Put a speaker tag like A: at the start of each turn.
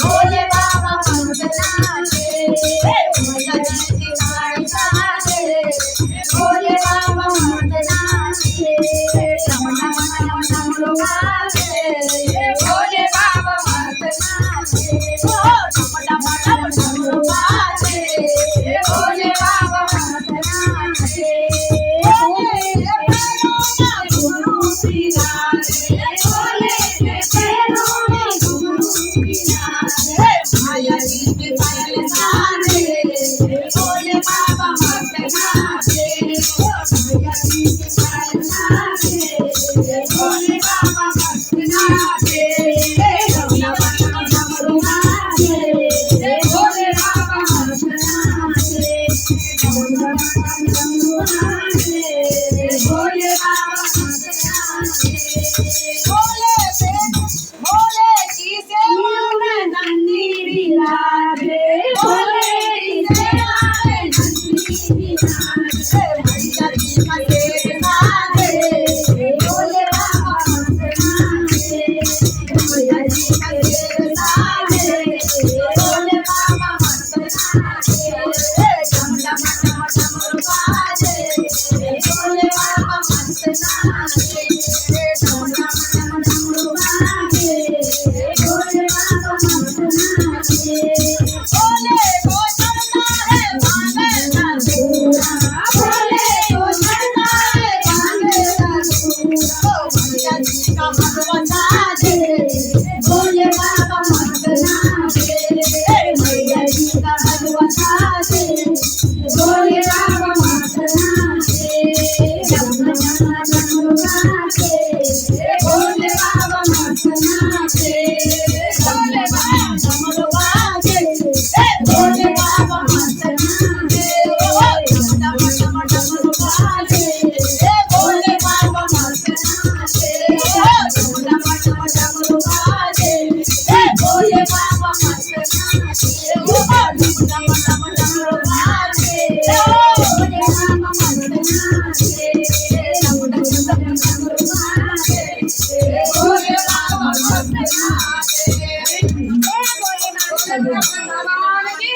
A: भोले बाबा मस्त नाचे, मैया जी की साड़ी साजे, भोले बाबा मस्त नाचे, डम डम डम डमरू बाजे, भोले बाबा मस्त नाचे, डम डम डम डमरू बाजे, भोले बाबा मस्त नाचे, घुंघरू बिराजे, भोले के पैरों में घुंघरू बिराजे, माया जी के पैर साजे, भोले बाबा मस्त नाचे, माया जी के पैर साजे, भोले बाबा मस्त नाचे, डम डम डमरू बाजे, भोले बाबा मस्त नाचे, डम डम डमरू बाजे, भोले बाबा मस्त नाचे, भोले की सेवा में नंदी विराजे, भोले की सेवा में नंदी विराजे, मैया जी का शेर साजे, भोले बाबा मस्त नाचे, मैया जी का शेर साजे, भोले बाबा मस्त नाचे, डम डम डम डमरू बाजे, भोले बाबा मस्त नाचे, डम डम डम डमरू बाजे, भोले बाबा मस्त नाचे, भोले को चढ़ता है भांगे का धूरा, भोले को चढ़ता है भांगे का धूरा, मैया जी का हलवा साजे, भोले बाबा मस्त नाचे, मैया जी का हलवा साजे, भोले बाबा मस्त नाचे, डम डम डमरू बाजे, भोले बाबा मस्त नाचे, भोले बाबा डमरू बाजे, भोले बाबा मस्त नाचे, डम डम डमरू बाजे, भोले बाबा मस्त नाचे, डम डम डमरू बाजे, भोले बाबा मस्त नाचे, डम डम डमरू बाजे, भोले बाबा मस्त नाचे, डम डम डमरू बाजे, भोले बाबा मस्त नाचे, भगवान की